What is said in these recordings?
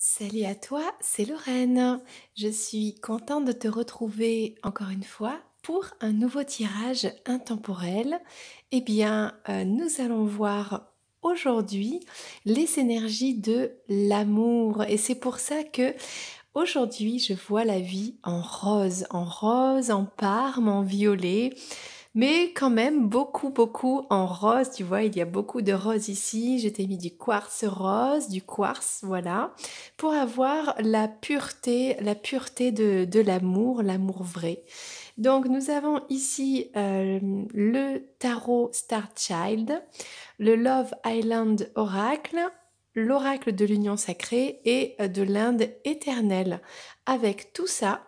Salut à toi, c'est Lorraine. Je suis contente de te retrouver encore une fois pour un nouveau tirage intemporel. Nous allons voir aujourd'hui les énergies de l'amour. Et c'est pour ça que aujourd'hui, je vois la vie en rose, en parme, en violet. Mais quand même beaucoup en rose, tu vois, il y a beaucoup de rose ici. Je t'ai mis du quartz rose, du quartz, voilà, pour avoir la pureté de l'amour, l'amour vrai. Donc nous avons ici le tarot Star Child, le Love Island Oracle, l'oracle de l'union sacrée et de l'Inde éternelle. Avec tout ça,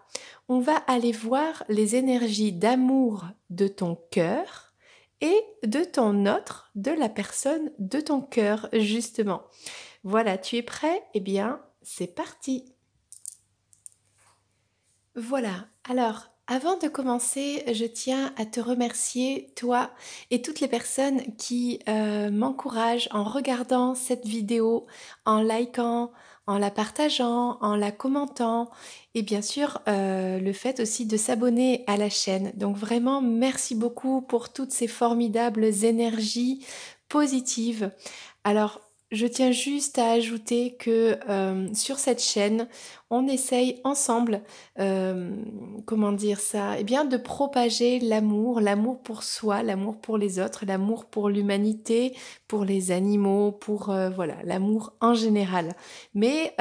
on va aller voir les énergies d'amour de ton cœur et de ton autre, de la personne de ton cœur, justement. Voilà, tu es prêt? Eh bien, c'est parti. Voilà, alors avant de commencer, je tiens à te remercier, toi et toutes les personnes qui m'encouragent en regardant cette vidéo, en likant, en la partageant, en la commentant et bien sûr le fait aussi de s'abonner à la chaîne. Donc vraiment, merci beaucoup pour toutes ces formidables énergies positives. Alors, je tiens juste à ajouter que sur cette chaîne, on essaye ensemble euh, comment dire ça? Eh bien, de propager l'amour, l'amour pour soi, l'amour pour les autres, l'amour pour l'humanité, pour les animaux, pour voilà, l'amour en général. Mais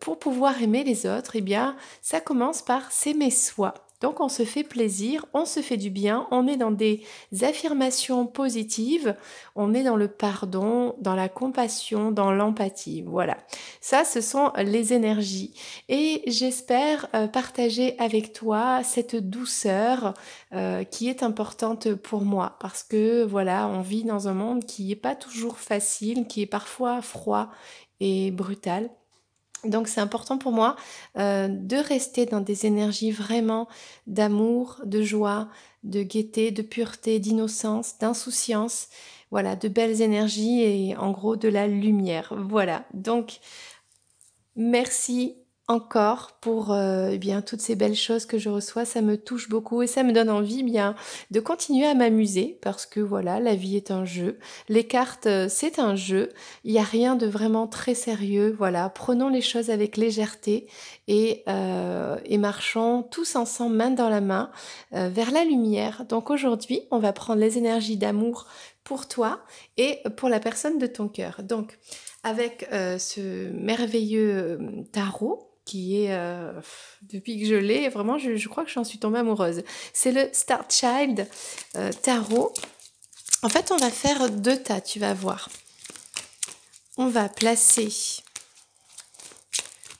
pour pouvoir aimer les autres, eh bien, ça commence par s'aimer soi. Donc on se fait plaisir, on se fait du bien, on est dans des affirmations positives, on est dans le pardon, dans la compassion, dans l'empathie. Voilà. Ça, ce sont les énergies. Et j'espère partager avec toi cette douceur qui est importante pour moi parce que voilà, on vit dans un monde qui n'est pas toujours facile, qui est parfois froid et brutal. Donc c'est important pour moi de rester dans des énergies vraiment d'amour, de joie, de gaieté, de pureté, d'innocence, d'insouciance, voilà, de belles énergies et en gros de la lumière. Voilà, donc merci encore pour eh bien toutes ces belles choses que je reçois, ça me touche beaucoup et ça me donne envie bien de continuer à m'amuser parce que voilà, la vie est un jeu. Les cartes, c'est un jeu. Il n'y a rien de vraiment très sérieux. Voilà, prenons les choses avec légèreté et marchons tous ensemble, main dans la main, vers la lumière. Donc aujourd'hui, on va prendre les énergies d'amour pour toi et pour la personne de ton cœur. Donc avec ce merveilleux tarot qui est, depuis que je l'ai, vraiment, je crois que j'en suis tombée amoureuse. C'est le Star Child tarot. En fait, on va faire deux tas, tu vas voir. On va placer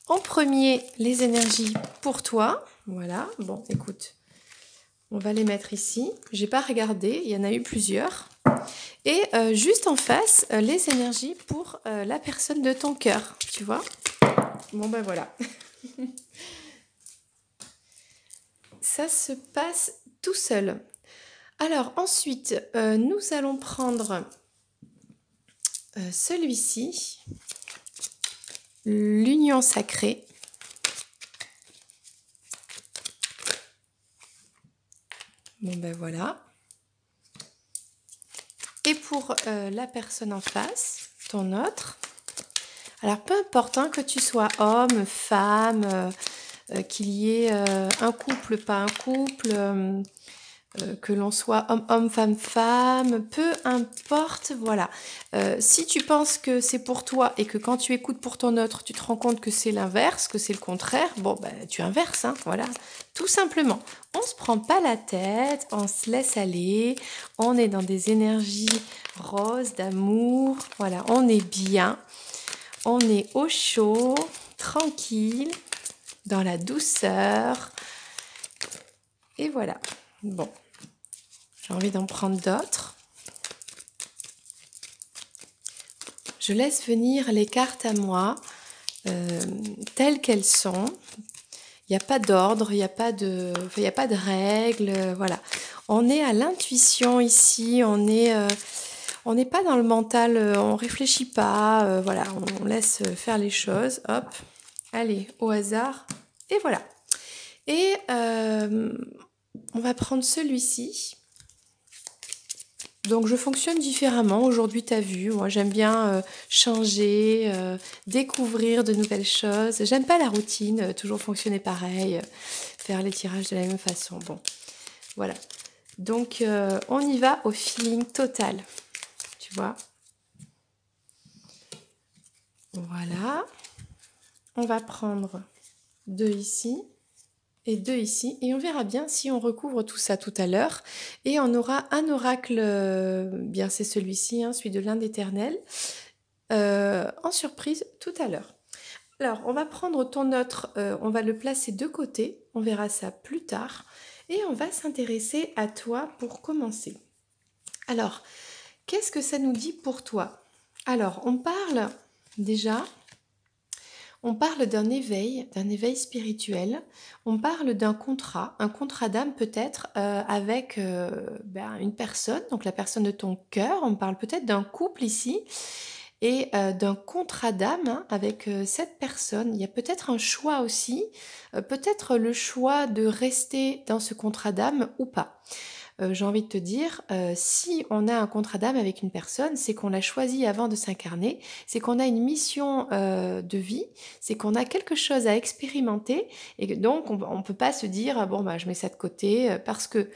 en premier les énergies pour toi. Voilà, bon, écoute, on va les mettre ici. J'ai pas regardé, il y en a eu plusieurs. Et juste en face, les énergies pour la personne de ton cœur, tu vois. Bon ben voilà. Ça se passe tout seul. Alors ensuite, nous allons prendre celui-ci, l'union sacrée. Bon ben voilà. Et pour la personne en face, ton autre. Alors peu importe hein, que tu sois homme, femme, qu'il y ait un couple, pas un couple, que l'on soit homme, femme, peu importe, voilà. Si tu penses que c'est pour toi et que quand tu écoutes pour ton autre, tu te rends compte que c'est l'inverse, que c'est le contraire, bon, ben, tu inverses, hein, voilà. Tout simplement, on se prend pas la tête, on se laisse aller, on est dans des énergies roses, d'amour, voilà, on est bien, on est au chaud, tranquille, dans la douceur, et voilà. Bon. J'ai envie d'en prendre d'autres. Je laisse venir les cartes à moi, telles qu'elles sont. Il n'y a pas d'ordre, il n'y a pas de règles, voilà. On est à l'intuition ici, on n'est pas dans le mental, on réfléchit pas, voilà, on laisse faire les choses, hop. Allez, au hasard. Et voilà. Et on va prendre celui-ci. Donc je fonctionne différemment. Aujourd'hui, tu as vu, moi j'aime bien changer, découvrir de nouvelles choses. J'aime pas la routine, toujours fonctionner pareil, faire les tirages de la même façon. Bon, voilà. Donc on y va au feeling total. Tu vois? Voilà. On va prendre 2 ici et 2 ici. Et on verra bien si on recouvre tout ça tout à l'heure. Et on aura un oracle, bien c'est celui-ci, hein, celui de l'Inde éternelle, en surprise tout à l'heure. Alors, on va prendre ton neutre, on va le placer de côté. On verra ça plus tard. Et on va s'intéresser à toi pour commencer. Alors, qu'est-ce que ça nous dit pour toi? Alors, on parle déjà... On parle d'un éveil spirituel, on parle d'un contrat, un contrat d'âme peut-être avec une personne, donc la personne de ton cœur, on parle peut-être d'un couple ici, et d'un contrat d'âme hein, avec cette personne. Il y a peut-être un choix aussi, peut-être le choix de rester dans ce contrat d'âme ou pas. J'ai envie de te dire, si on a un contrat d'âme avec une personne, c'est qu'on l'a choisi avant de s'incarner, c'est qu'on a une mission de vie, c'est qu'on a quelque chose à expérimenter, et que donc on ne peut pas se dire, ah bon, bah, je mets ça de côté, parce que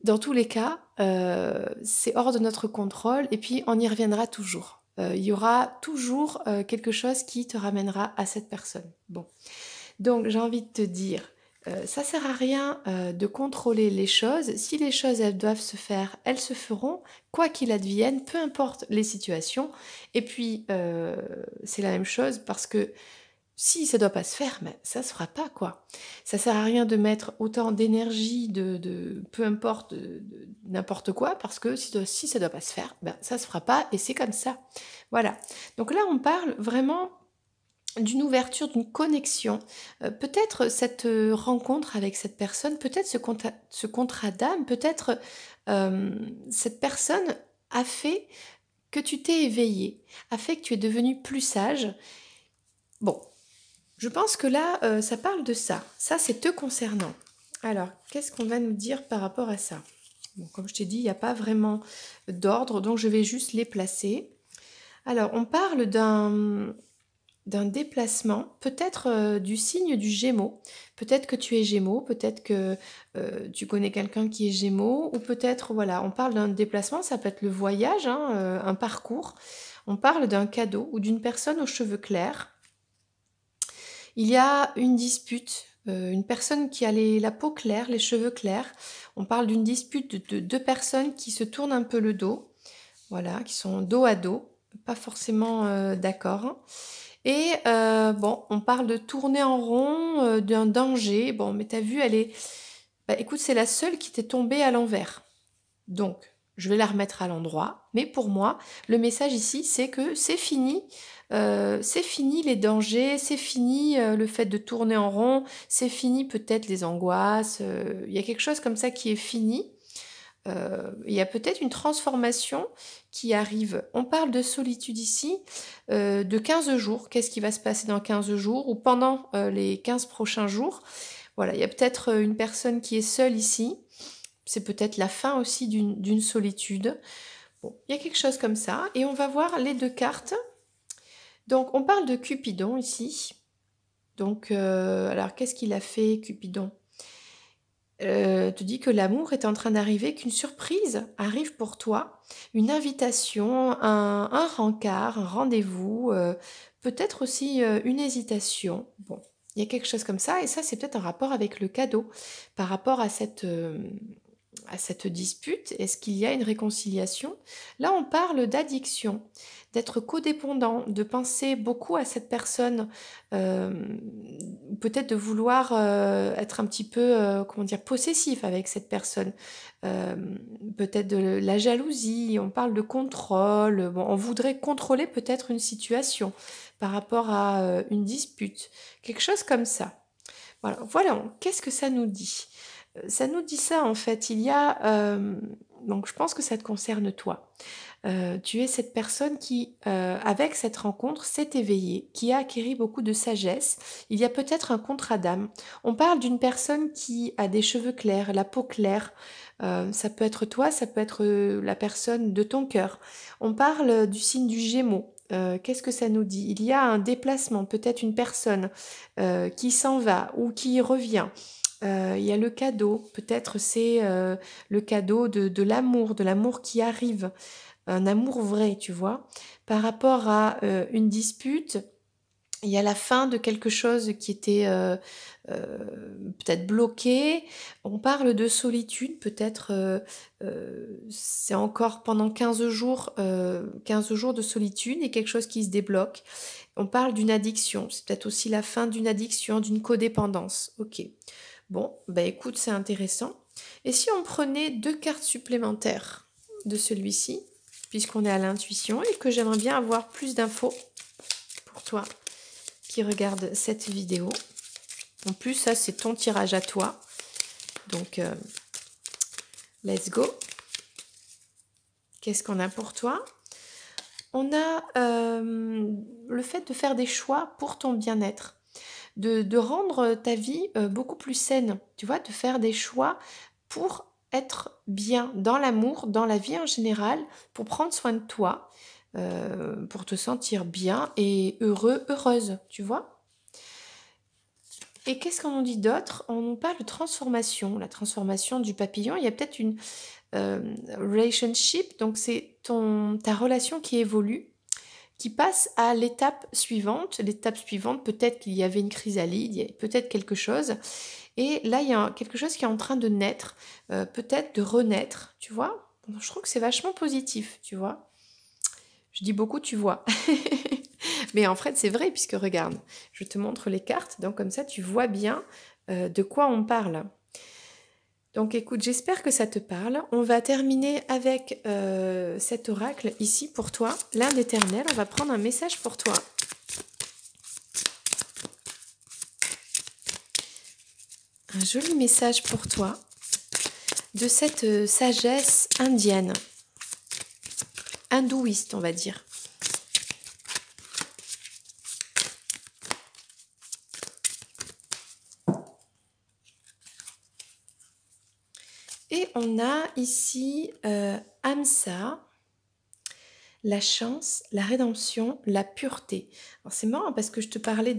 dans tous les cas, c'est hors de notre contrôle, et puis on y reviendra toujours. Il y aura toujours quelque chose qui te ramènera à cette personne. Bon. Donc j'ai envie de te dire, ça sert à rien de contrôler les choses. Si les choses elles doivent se faire, elles se feront, quoi qu'il advienne, peu importe les situations. Et puis c'est la même chose parce que si ça doit pas se faire, mais ça se fera pas quoi. Ça sert à rien de mettre autant d'énergie de peu importe de n'importe quoi parce que si ça doit pas se faire, ben ça se fera pas et c'est comme ça. Voilà. Donc là on parle vraiment d'une ouverture, d'une connexion. Peut-être cette rencontre avec cette personne, peut-être ce contrat d'âme, peut-être cette personne a fait que tu t'es éveillé, a fait que tu es devenu plus sage. Bon, je pense que là, ça parle de ça. Ça, c'est te concernant. Alors, qu'est-ce qu'on va nous dire par rapport à ça? Bon, comme je t'ai dit, il n'y a pas vraiment d'ordre, donc je vais juste les placer. Alors, on parle d'un déplacement, peut-être du signe du Gémeaux. Peut-être que tu es Gémeaux, peut-être que tu connais quelqu'un qui est Gémeaux, ou peut-être, voilà, on parle d'un déplacement, ça peut être le voyage, hein, un parcours. On parle d'un cadeau ou d'une personne aux cheveux clairs. Il y a une dispute, une personne qui a la peau claire, les cheveux clairs. On parle d'une dispute de deux personnes qui se tournent un peu le dos, voilà, qui sont dos à dos, pas forcément d'accord, hein. Et bon, on parle de tourner en rond, d'un danger. Bon, mais t'as vu, elle est... Bah, écoute, c'est la seule qui t'est tombée à l'envers. Donc, je vais la remettre à l'endroit. Mais pour moi, le message ici, c'est que c'est fini les dangers, c'est fini le fait de tourner en rond, c'est fini peut-être les angoisses. Il y a quelque chose comme ça qui est fini. Il y a peut-être une transformation qui arrive. On parle de solitude ici, de 15 jours. Qu'est-ce qui va se passer dans 15 jours ou pendant les 15 prochains jours? Voilà, il y a peut-être une personne qui est seule ici. C'est peut-être la fin aussi d'une solitude. Bon, il y a quelque chose comme ça. Et on va voir les deux cartes. Donc, on parle de Cupidon ici. Donc, alors, qu'est-ce qu'il a fait, Cupidon? Te dit que l'amour est en train d'arriver, qu'une surprise arrive pour toi, une invitation, un rencard, un rendez-vous, peut-être aussi une hésitation. Bon, il y a quelque chose comme ça, et ça c'est peut-être un rapport avec le cadeau, par rapport à cette dispute. Est-ce qu'il y a une réconciliation? Là, on parle d'addiction, d'être codépendant, de penser beaucoup à cette personne, peut-être de vouloir être un petit peu, comment dire, possessif avec cette personne. Euh, Peut-être de la jalousie, on parle de contrôle. Bon, on voudrait contrôler peut-être une situation par rapport à une dispute, quelque chose comme ça. Voilà, voilà. Qu'est-ce que ça nous dit? Ça nous dit ça en fait, il y a Donc je pense que ça te concerne toi. Tu es cette personne qui, avec cette rencontre, s'est éveillée, qui a acquis beaucoup de sagesse. Il y a peut-être un contrat d'âme. On parle d'une personne qui a des cheveux clairs, la peau claire. Ça peut être toi, ça peut être la personne de ton cœur. On parle du signe du Gémeaux. Qu'est-ce que ça nous dit? Il y a un déplacement, peut-être une personne qui s'en va ou qui revient. Il y a le cadeau, peut-être c'est le cadeau de l'amour qui arrive, un amour vrai, tu vois. Par rapport à une dispute, il y a la fin de quelque chose qui était peut-être bloqué. On parle de solitude, peut-être c'est encore pendant 15 jours de solitude et quelque chose qui se débloque. On parle d'une addiction, c'est peut-être aussi la fin d'une addiction, d'une codépendance. Ok. Bon, bah écoute, c'est intéressant. Et si on prenait 2 cartes supplémentaires de celui-ci, puisqu'on est à l'intuition et que j'aimerais bien avoir plus d'infos pour toi qui regarde cette vidéo. En plus, ça, c'est ton tirage à toi. Donc, let's go. Qu'est-ce qu'on a pour toi? On a le fait de faire des choix pour ton bien-être. De rendre ta vie beaucoup plus saine. Tu vois, de faire des choix pour être bien dans l'amour, dans la vie en général, pour prendre soin de toi, pour te sentir bien et heureux, heureuse, tu vois. Et qu'est-ce qu'on en dit d'autre? On nous parle de transformation, la transformation du papillon. Il y a peut-être une relationship, donc c'est ta relation qui évolue, qui passe à l'étape suivante. L'étape suivante, peut-être qu'il y avait une chrysalide, il y a peut-être quelque chose. Et là, il y a quelque chose qui est en train de naître, peut-être de renaître, tu vois. Je trouve que c'est vachement positif, tu vois. Je dis beaucoup, tu vois. Mais en fait, c'est vrai, puisque regarde, je te montre les cartes, donc comme ça, tu vois bien de quoi on parle. Donc écoute, j'espère que ça te parle. On va terminer avec cet oracle ici pour toi, l'Inde éternelle. On va prendre un message pour toi. Un joli message pour toi de cette sagesse indienne, hindouiste, on va dire. Et on a ici Hamsa, la chance, la rédemption, la pureté. Alors c'est marrant parce que je te parlais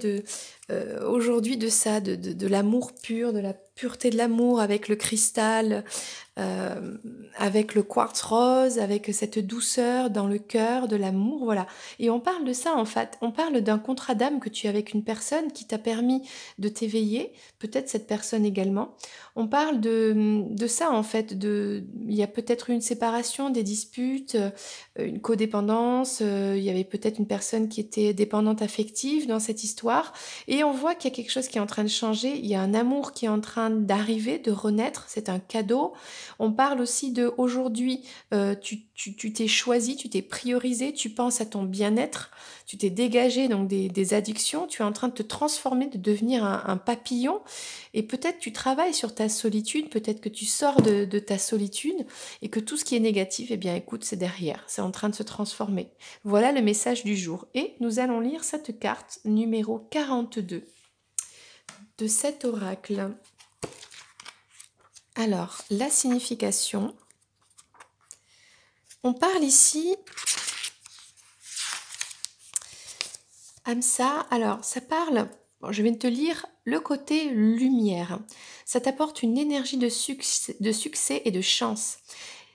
aujourd'hui de ça, de l'amour pur, de la pureté de l'amour avec le cristal, avec le quartz rose, avec cette douceur dans le cœur, de l'amour, voilà. Et on parle de ça en fait, on parle d'un contrat d'âme que tu as avec une personne qui t'a permis de t'éveiller, peut-être cette personne également. On parle de ça en fait, il y a peut-être une séparation, des disputes, une codépendance, il y avait peut-être une personne qui était dépendante affective dans cette histoire, et on voit qu'il y a quelque chose qui est en train de changer, il y a un amour qui est en train d'arriver, de renaître, c'est un cadeau. On parle aussi de aujourd'hui, tu t'es choisi, tu t'es priorisé, tu penses à ton bien-être, tu t'es dégagé donc des addictions, tu es en train de te transformer, de devenir un papillon, et peut-être tu travailles sur ta solitude, peut-être que tu sors de ta solitude et que tout ce qui est négatif, eh bien écoute, c'est derrière, c'est en train de se transformer. Voilà le message du jour. Et nous allons lire cette carte numéro 42 de cet oracle. Alors, la signification. On parle ici, Hamsa, alors ça parle, bon, je vais te lire le côté lumière. Ça t'apporte une énergie de succès et de chance.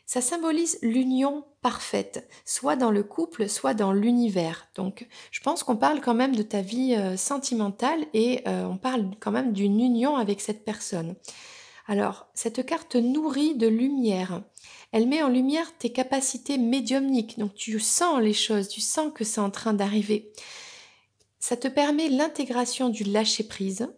Ça symbolise l'union parfaite, soit dans le couple, soit dans l'univers. Donc, je pense qu'on parle quand même de ta vie sentimentale et on parle quand même d'une union avec cette personne. Alors, cette carte nourrit de lumière. Elle met en lumière tes capacités médiumniques. Donc, tu sens les choses, tu sens que c'est en train d'arriver. Ça te permet l'intégration du lâcher-prise.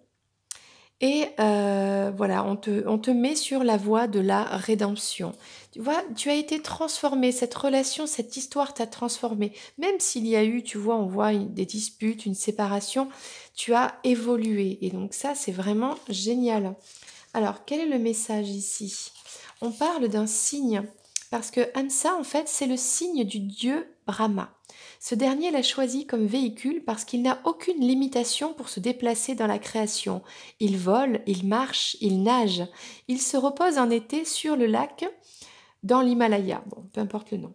Et voilà, on te met sur la voie de la rédemption. Tu vois, tu as été transformé, cette relation, cette histoire t'a transformé. Même s'il y a eu, tu vois, on voit des disputes, une séparation, tu as évolué. Et donc ça, c'est vraiment génial. Alors, quel est le message ici? On parle d'un signe Parce que Hamsa, en fait, c'est le signe du dieu Brahma. Ce dernier l'a choisi comme véhicule parce qu'il n'a aucune limitation pour se déplacer dans la création. Il vole, il marche, il nage. Il se repose en été sur le lac dans l'Himalaya. Bon, peu importe le nom.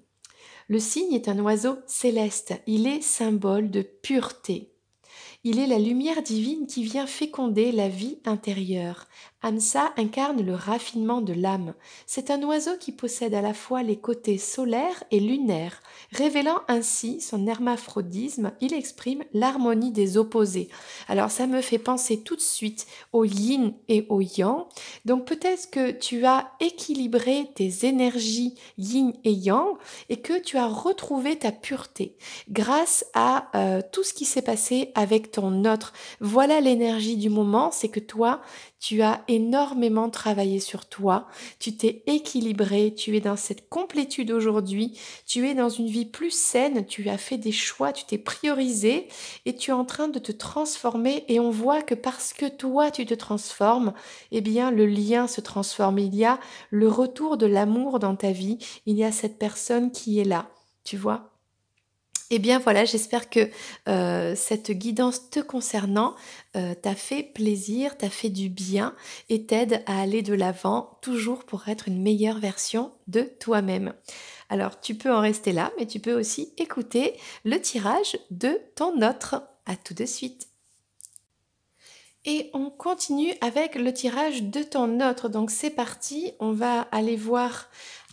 Le cygne est un oiseau céleste. Il est symbole de pureté. Il est la lumière divine qui vient féconder la vie intérieure. Hamsa incarne le raffinement de l'âme. C'est un oiseau qui possède à la fois les côtés solaires et lunaires. Révélant ainsi son hermaphrodisme, il exprime l'harmonie des opposés. Alors ça me fait penser tout de suite au yin et au yang. Donc peut-être que tu as équilibré tes énergies yin et yang et que tu as retrouvé ta pureté grâce à tout ce qui s'est passé avec ton autre. Voilà l'énergie du moment, c'est que toi, tu as énormément travaillé sur toi, tu t'es équilibré, tu es dans cette complétude aujourd'hui, tu es dans une vie plus saine, tu as fait des choix, tu t'es priorisé et tu es en train de te transformer et on voit que parce que toi tu te transformes, eh bien le lien se transforme, il y a le retour de l'amour dans ta vie, il y a cette personne qui est là, tu vois. Eh bien voilà, j'espère que cette guidance te concernant t'a fait plaisir, t'a fait du bien et t'aide à aller de l'avant, toujours pour être une meilleure version de toi-même. Alors tu peux en rester là, mais tu peux aussi écouter le tirage de ton autre. À tout de suite. Et on continue avec le tirage de ton autre. Donc c'est parti, on va aller voir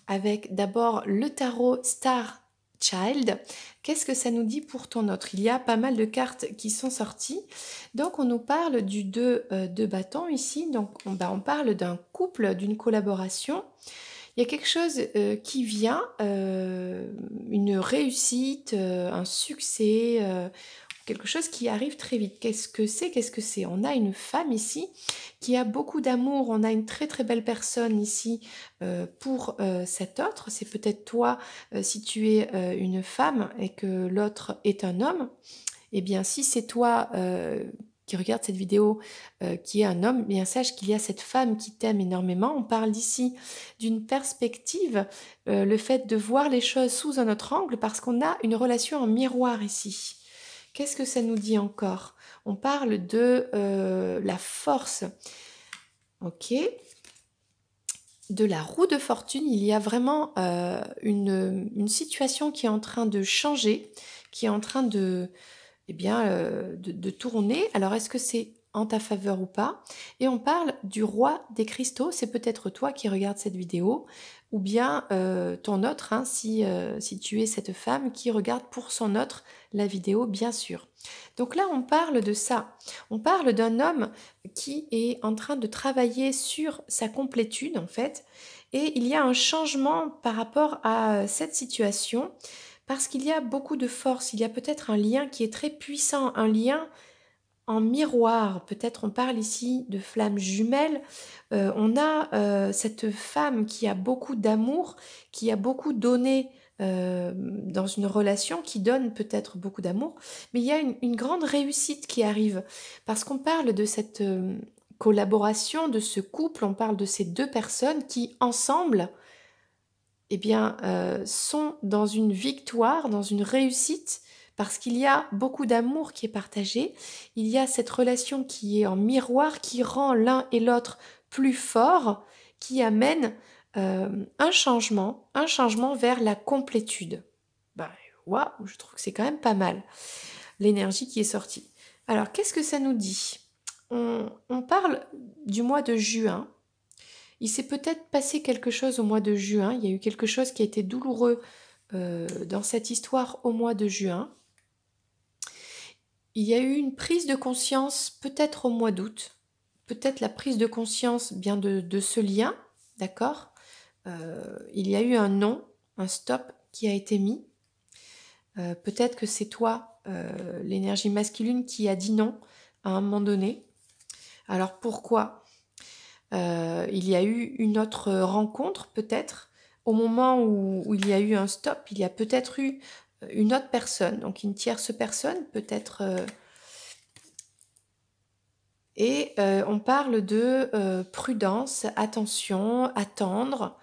avec d'abord le tarot Star Child. Qu'est-ce que ça nous dit pour ton autre? Il y a pas mal de cartes qui sont sorties. Donc on nous parle du 2 de bâton ici. Donc on parle d'un couple, d'une collaboration. Il y a quelque chose qui vient, une réussite, un succès, quelque chose qui arrive très vite. Qu'est-ce que c'est? Qu'est-ce que c'est? On a une femme ici qui a beaucoup d'amour. On a une très très belle personne ici pour cet autre. C'est peut-être toi si tu es une femme et que l'autre est un homme. Eh bien, si c'est toi qui regarde cette vidéo, qui est un homme, bien sache qu'il y a cette femme qui t'aime énormément. On parle d'ici d'une perspective, le fait de voir les choses sous un autre angle, parce qu'on a une relation en miroir ici. Qu'est-ce que ça nous dit encore? On parle de la force. Ok. De la roue de fortune, il y a vraiment une situation qui est en train de changer, qui est en train de, eh bien, de tourner. Alors, est-ce que c'est en ta faveur ou pas? Et on parle du roi des cristaux. C'est peut-être toi qui regardes cette vidéo, ou bien ton autre, hein, si tu es cette femme qui regarde pour son autre la vidéo, bien sûr. Donc là, on parle de ça. On parle d'un homme qui est en train de travailler sur sa complétude, en fait. Et il y a un changement par rapport à cette situation parce qu'il y a beaucoup de force. Il y a peut-être un lien qui est très puissant, un lien en miroir. Peut-être on parle ici de flammes jumelles. On a cette femme qui a beaucoup d'amour, qui a beaucoup donné dans une relation, qui donne peut-être beaucoup d'amour, mais il y a une grande réussite qui arrive parce qu'on parle de cette collaboration, de ce couple, on parle de ces deux personnes qui ensemble eh bien, sont dans une victoire, dans une réussite, parce qu'il y a beaucoup d'amour qui est partagé, il y a cette relation qui est en miroir, qui rend l'un et l'autre plus forts, qui amène un changement vers la complétude. Ben, waouh, je trouve que c'est quand même pas mal, l'énergie qui est sortie. Alors, qu'est-ce que ça nous dit? On parle du mois de juin. Il s'est peut-être passé quelque chose au mois de juin. Il y a eu quelque chose qui a été douloureux dans cette histoire au mois de juin. Il y a eu une prise de conscience peut-être au mois d'août. Peut-être la prise de conscience bien de ce lien, d'accord. Il y a eu un non, un stop qui a été mis. Peut-être que c'est toi, l'énergie masculine, qui a dit non à un moment donné. Alors pourquoi? Il y a eu une autre rencontre peut-être. Au moment où il y a eu un stop, il y a peut-être eu une autre personne, donc une tierce personne peut-être. Et on parle de prudence, attention, attendre.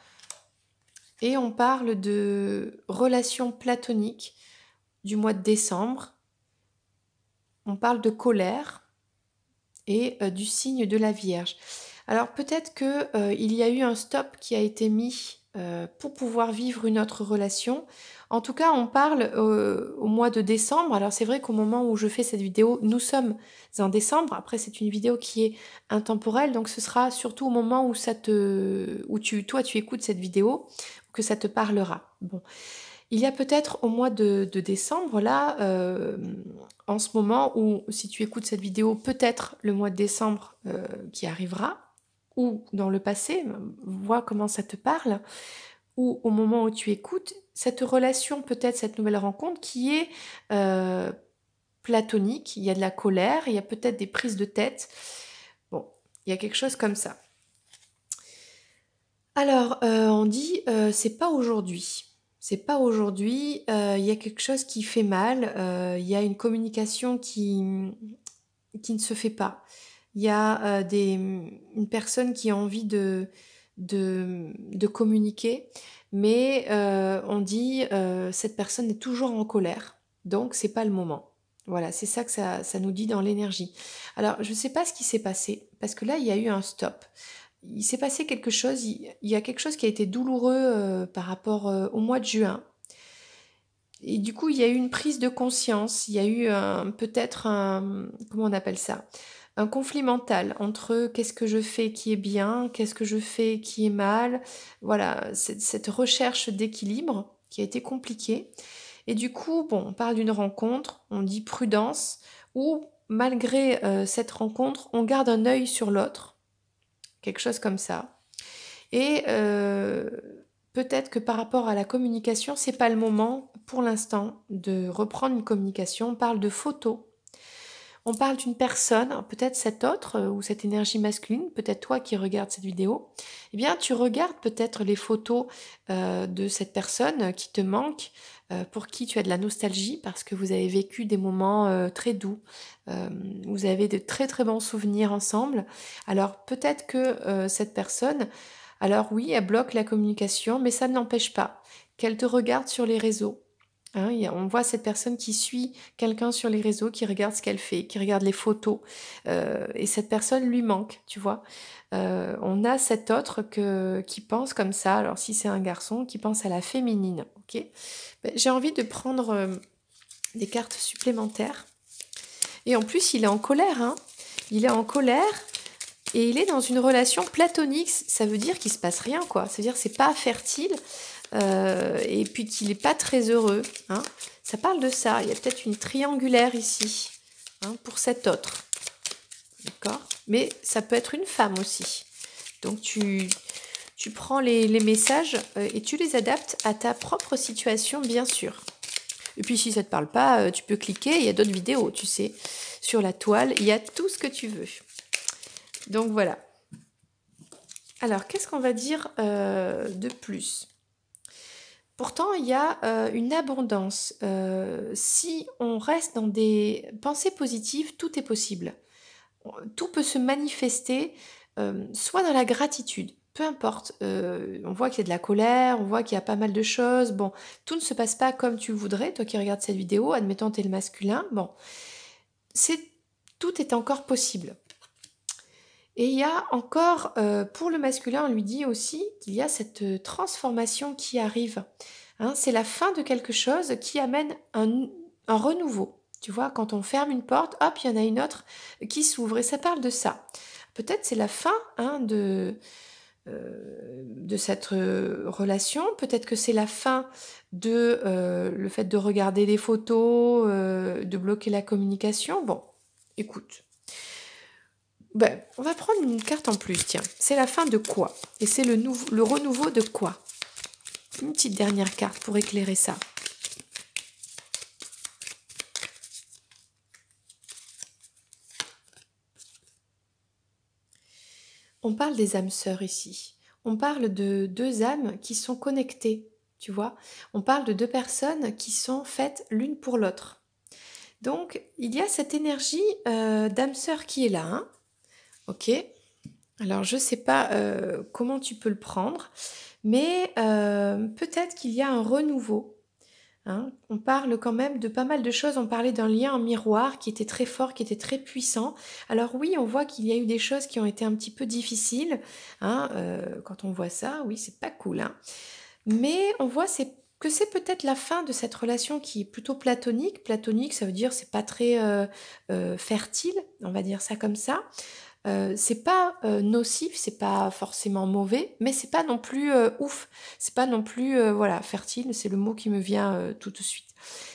et on parle de relations platoniques du mois de décembre. On parle de colère et du signe de la Vierge. Alors peut-être que il y a eu un stop qui a été mis pour pouvoir vivre une autre relation. En tout cas, on parle au mois de décembre. Alors c'est vrai qu'au moment où je fais cette vidéo, nous sommes en décembre. Après, c'est une vidéo qui est intemporelle, donc ce sera surtout au moment où toi tu écoutes cette vidéo que ça te parlera. Bon. Il y a peut-être au mois de décembre, là, en ce moment, où si tu écoutes cette vidéo, peut-être le mois de décembre qui arrivera, ou dans le passé, vois comment ça te parle, ou au moment où tu écoutes, cette relation, peut-être cette nouvelle rencontre qui est platonique, il y a de la colère, il y a peut-être des prises de tête, bon, il y a quelque chose comme ça. Alors, on dit, c'est pas aujourd'hui. C'est pas aujourd'hui, il y a quelque chose qui fait mal, il y a une communication qui ne se fait pas. Il y a, une personne qui a envie de communiquer, mais on dit, cette personne est toujours en colère, donc c'est pas le moment. Voilà, c'est ça que ça nous dit dans l'énergie. Alors, je sais pas ce qui s'est passé, parce que là, il y a eu un stop. Il s'est passé quelque chose, il y a quelque chose qui a été douloureux par rapport au mois de juin. Et du coup, il y a eu une prise de conscience, il y a eu peut-être un, comment on appelle ça? Un conflit mental entre qu'est-ce que je fais qui est bien, qu'est-ce que je fais qui est mal. Voilà, cette recherche d'équilibre qui a été compliquée. Et du coup, bon, on parle d'une rencontre, on dit prudence, ou malgré cette rencontre, on garde un œil sur l'autre, quelque chose comme ça. Et peut-être que par rapport à la communication, c'est pas le moment pour l'instant de reprendre une communication. On parle de photos. On parle d'une personne, peut-être cette autre ou cette énergie masculine, peut-être toi qui regardes cette vidéo. Eh bien, tu regardes peut-être les photos de cette personne qui te manque, pour qui tu as de la nostalgie parce que vous avez vécu des moments très doux. Euh, vous avez de très très bons souvenirs ensemble. Alors peut-être que cette personne, alors oui, elle bloque la communication, mais ça ne l'empêche pas qu'elle te regarde sur les réseaux. Hein, on voit cette personne qui suit quelqu'un sur les réseaux, qui regarde ce qu'elle fait, qui regarde les photos, et cette personne lui manque, tu vois. On a cet autre qui pense comme ça, alors si c'est un garçon, qui pense à la féminine, ok. Ben, j'ai envie de prendre des cartes supplémentaires. Et en plus, il est en colère, hein. Il est en colère et il est dans une relation platonique. Ça veut dire qu'il se passe rien, quoi. C'est-à-dire que c'est pas fertile. Et puis qu'il n'est pas très heureux. Hein. Ça parle de ça. Il y a peut-être une triangulaire ici, hein, pour cet autre. D'accord. Mais ça peut être une femme aussi. Donc tu prends les messages et tu les adaptes à ta propre situation, bien sûr. Et puis si ça ne te parle pas, tu peux cliquer. Il y a d'autres vidéos, tu sais. Sur la toile, il y a tout ce que tu veux. Donc voilà. Alors, qu'est-ce qu'on va dire de plus ? Pourtant, il y a une abondance. Si on reste dans des pensées positives, tout est possible. Tout peut se manifester, soit dans la gratitude, peu importe. On voit qu'il y a de la colère, on voit qu'il y a pas mal de choses. Bon, tout ne se passe pas comme tu voudrais, toi qui regardes cette vidéo, admettons tu es le masculin. Bon, tout est encore possible. Et il y a encore, pour le masculin, on lui dit aussi qu'il y a cette transformation qui arrive. Hein, c'est la fin de quelque chose qui amène un renouveau. Tu vois, quand on ferme une porte, hop, il y en a une autre qui s'ouvre. Et ça parle de ça. Peut-être c'est la fin hein, de cette relation. Peut-être que c'est la fin de le fait de regarder des photos, de bloquer la communication. Bon, écoute. Ben, on va prendre une carte en plus, tiens. C'est la fin de quoi? Et c'est le renouveau de quoi? Une petite dernière carte pour éclairer ça. On parle des âmes sœurs ici. On parle de deux âmes qui sont connectées, tu vois. On parle de deux personnes qui sont faites l'une pour l'autre. Donc, il y a cette énergie d'âme sœur qui est là, hein. Ok. Alors, je ne sais pas comment tu peux le prendre, mais peut-être qu'il y a un renouveau. Hein. On parle quand même de pas mal de choses. On parlait d'un lien en miroir qui était très fort, qui était très puissant. Alors oui, on voit qu'il y a eu des choses qui ont été un petit peu difficiles. Hein, quand on voit ça, oui, c'est pas cool. Hein. Mais on voit que c'est peut-être la fin de cette relation qui est plutôt platonique. Platonique, ça veut dire c'est pas très fertile, on va dire ça comme ça. C'est pas nocif, c'est pas forcément mauvais, mais c'est pas non plus ouf, c'est pas non plus voilà fertile, c'est le mot qui me vient tout de suite.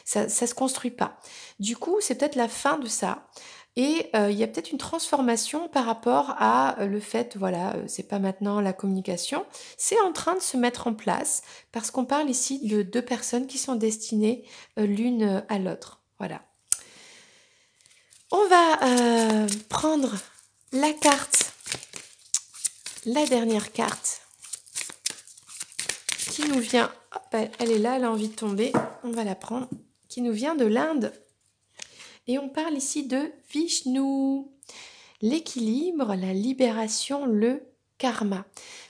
Ça se construit pas. Du coup, c'est peut-être la fin de ça. Et il y a peut-être une transformation par rapport à le fait, voilà, c'est pas maintenant la communication, c'est en train de se mettre en place parce qu'on parle ici de deux personnes qui sont destinées l'une à l'autre. Voilà. On va prendre la carte, la dernière carte qui nous vient, hop, elle est là, elle a envie de tomber, on va la prendre, qui nous vient de l'Inde. Et on parle ici de Vishnu, l'équilibre, la libération, le karma.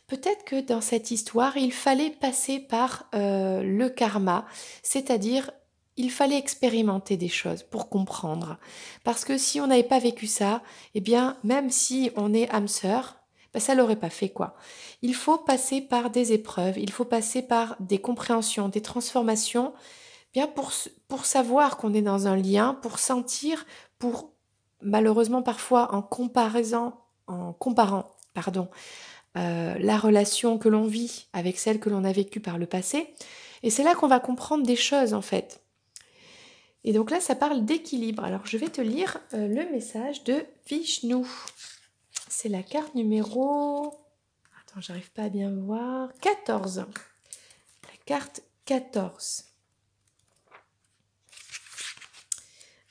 Peut-être que dans cette histoire, il fallait passer par le karma, c'est-à-dire il fallait expérimenter des choses pour comprendre. Parce que si on n'avait pas vécu ça, eh bien, même si on est âme sœur, ben, ça l'aurait pas fait quoi. Il faut passer par des épreuves, il faut passer par des compréhensions, des transformations, bien pour savoir qu'on est dans un lien, pour sentir, pour malheureusement parfois en comparant, pardon, la relation que l'on vit avec celle que l'on a vécue par le passé. Et c'est là qu'on va comprendre des choses en fait. Et donc là, ça parle d'équilibre. Alors je vais te lire le message de Vishnu. C'est la carte numéro... Attends, j'arrive pas à bien voir. 14. La carte 14.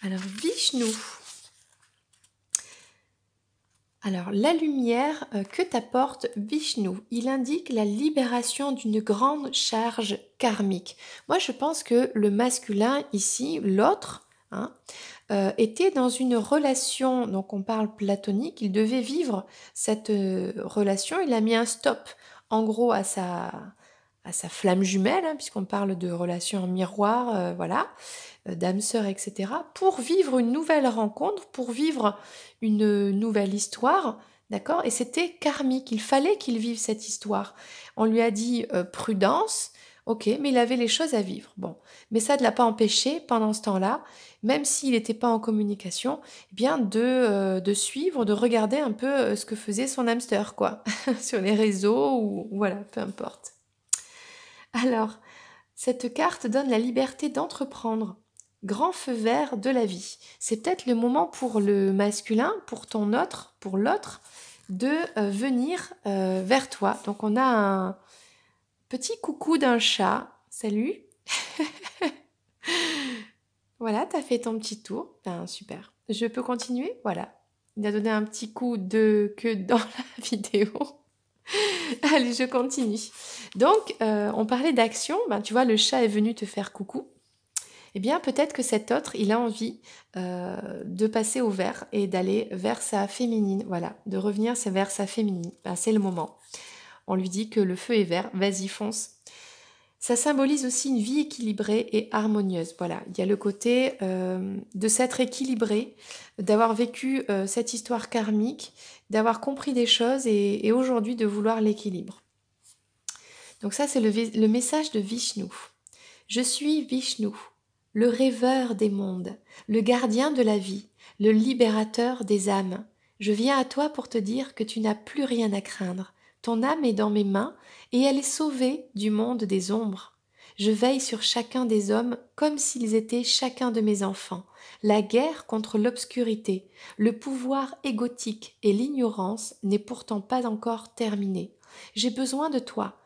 Alors Vishnu. Alors, la lumière que t'apporte Vishnu, il indique la libération d'une grande charge karmique. Moi, je pense que le masculin ici, l'autre, hein, était dans une relation, donc on parle platonique, il devait vivre cette relation, il a mis un stop, en gros, à sa flamme jumelle, hein, puisqu'on parle de relation en miroir, voilà, d'âme sœur, etc., pour vivre une nouvelle rencontre, pour vivre une nouvelle histoire, d'accord. Et c'était karmique, il fallait qu'il vive cette histoire. On lui a dit prudence, ok, mais il avait les choses à vivre. Bon, mais ça ne l'a pas empêché, pendant ce temps-là, même s'il n'était pas en communication, eh bien de suivre, de regarder un peu ce que faisait son hamster, quoi, sur les réseaux, ou voilà, peu importe. Alors, cette carte donne la liberté d'entreprendre. Grand feu vert de la vie. C'est peut-être le moment pour le masculin, pour ton autre, pour l'autre, de venir vers toi. Donc on a un petit coucou d'un chat. Salut. Voilà, t'as fait ton petit tour. Ben, super. Je peux continuer? Voilà. Il a donné un petit coup de queue dans la vidéo. Allez, je continue. Donc, on parlait d'action. Ben, tu vois, le chat est venu te faire coucou. Eh bien, peut-être que cet autre, il a envie de passer au vert et d'aller vers sa féminine. Voilà, de revenir vers sa féminine. Ben, c'est le moment. On lui dit que le feu est vert, vas-y, fonce. Ça symbolise aussi une vie équilibrée et harmonieuse. Voilà, il y a le côté de s'être équilibré, d'avoir vécu cette histoire karmique, d'avoir compris des choses et aujourd'hui de vouloir l'équilibre. Donc ça, c'est le message de Vishnu. Je suis Vishnu, le rêveur des mondes, le gardien de la vie, le libérateur des âmes. Je viens à toi pour te dire que tu n'as plus rien à craindre. Ton âme est dans mes mains et elle est sauvée du monde des ombres. Je veille sur chacun des hommes comme s'ils étaient chacun de mes enfants. La guerre contre l'obscurité, le pouvoir égotique et l'ignorance n'est pourtant pas encore terminée. J'ai besoin de toi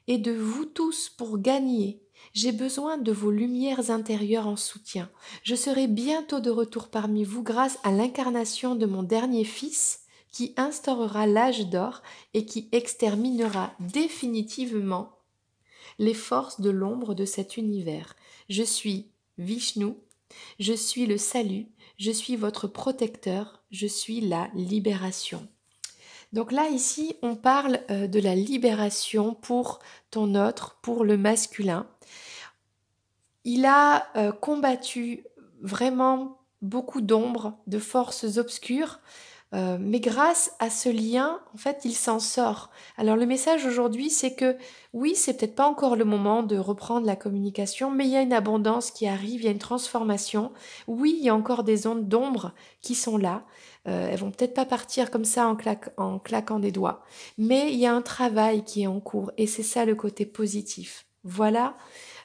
et de vous tous pour gagner. J'ai besoin de vos lumières intérieures en soutien. Je serai bientôt de retour parmi vous grâce à l'incarnation de mon dernier fils qui instaurera l'âge d'or et qui exterminera définitivement les forces de l'ombre de cet univers. Je suis Vishnu, je suis le salut, je suis votre protecteur, je suis la libération. Donc là, ici, on parle de la libération pour ton autre, pour le masculin. Il a combattu vraiment beaucoup d'ombres, de forces obscures, mais grâce à ce lien, en fait, il s'en sort. Alors le message aujourd'hui, c'est que oui, c'est peut-être pas encore le moment de reprendre la communication, mais il y a une abondance qui arrive, il y a une transformation. Oui, il y a encore des ondes d'ombre qui sont là. Elles vont peut-être pas partir comme ça en claquant des doigts, mais il y a un travail qui est en cours et c'est ça le côté positif. Voilà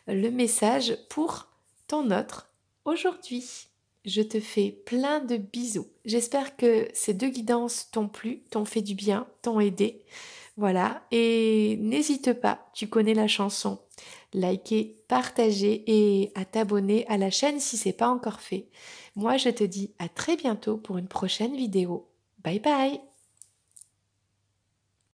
le message pour ton autre aujourd'hui. Je te fais plein de bisous. J'espère que ces deux guidances t'ont plu, t'ont fait du bien, t'ont aidé. Voilà, et n'hésite pas, tu connais la chanson. Liker, partager et à t'abonner à la chaîne si c'est pas encore fait. Moi, je te dis à très bientôt pour une prochaine vidéo. Bye bye!